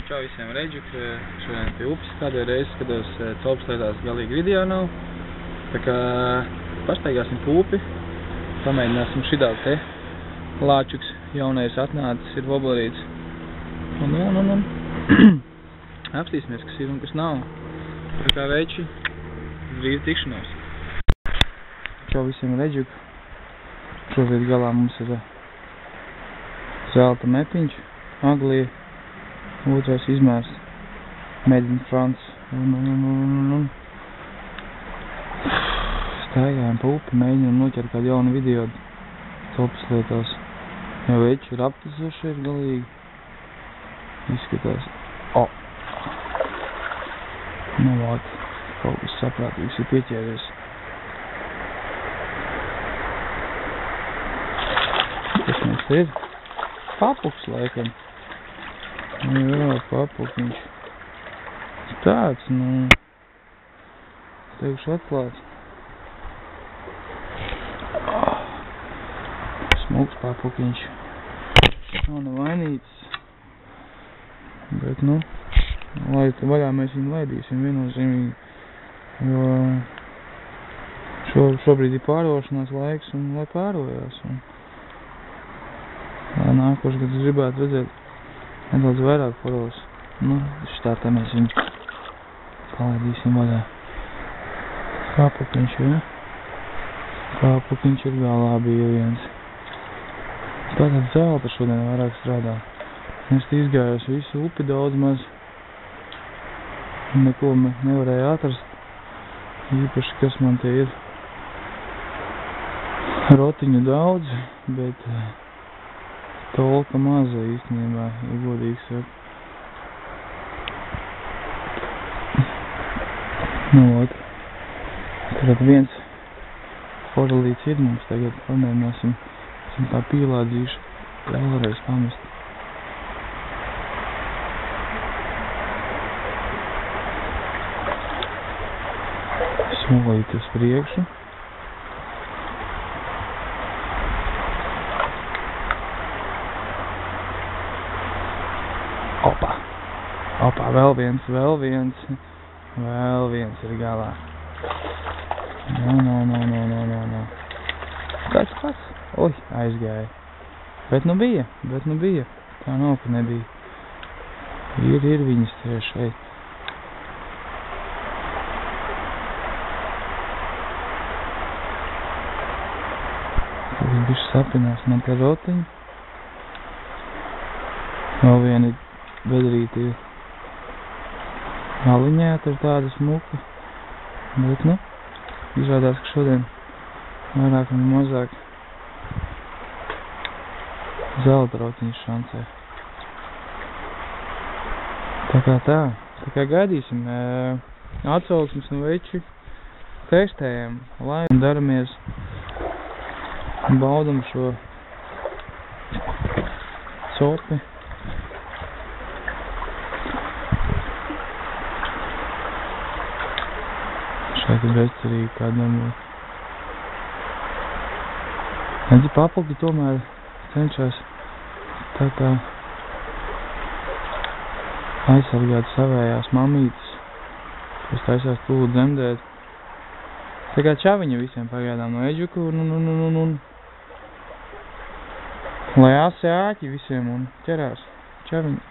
Čau visiem reģi, šodien pie upes kādai reizi skatos, copas lietās galīgi video nav. Tā kā pastaigāsim pupi, pamēģināsim šitā te lāčuks jaunais atnācis, ir voblerīts. Un apstīsimies, kas ir un kas nav. Tā kā veči, drīz tikšanos. Čau visiem reģi, šobrīd galā mums ir zelta mepiņš, aglija. Otrais izmērs, Made in France. Staigājam pa upi, mēģinām noķert kādu jaunu video copas lietās. Jo veči ir aptusuši, ir galīgi. Izskatās. Nu, vāt, kaut kas saprātīgs ir pieķēries. Kas mēs ir? Papuks, laikam. Jā, papukiņš. Tāds, nu, teikšu atklāts. Smuks papukiņš. Nav nevainīts. Bet, nu, lai tu vaļā mēs viņu laidīsim viennozīmīgi. Jo šobrīd ir pārošanās laiks un lai pārojās. Lai nākošais gads gribētu redzēt nedaudz vairāk poros. Nu, šitā tā mēs viņu palaidīsim vaļā. Papukiņš, ja? Papukiņš ir galā bija viens. Tātad zelta šodien vairāk strādā. Es izgājos visu upi daudz maz. Neko nevarēju atrast. Īpaši, kas man te ir. Rotiņu daudz, bet tolka maza īstenībā, ja godīgi saka. Nu, ot. Tagad viens forelīts ir mums tagad, pamēģināsim tā pīlādzīšu vēlreiz pamest. Smolīt uz priekšu. Opā, vēl viens ir galā. No. Kāds pats? Oi, aizgāja. Bet nu bija. Tā nav, ka nebija. Ir viņas tieši šeit. Viņi bišķi sapinās man te rotiņu. Vēl vieni bedrīti ir. Aliņēta ir tāda smuka, bet, nu, izrādās, ka šodien vairāk un mazāk zelta rotiņas šancē. Tā kā gaidīsim, atsauksmes un veči testējam, lai daramies, baudam šo copi. Šeit ir bezcerīgi kādam. Redzi, papuki tomēr cenšas tā kā aizsargāt savējās mamītes, kas taisās tūlīt dzemdēt. Tā kā čaviņa visiem pagaidām no eģuku un lai asi āķi visiem un ķerās čaviņa.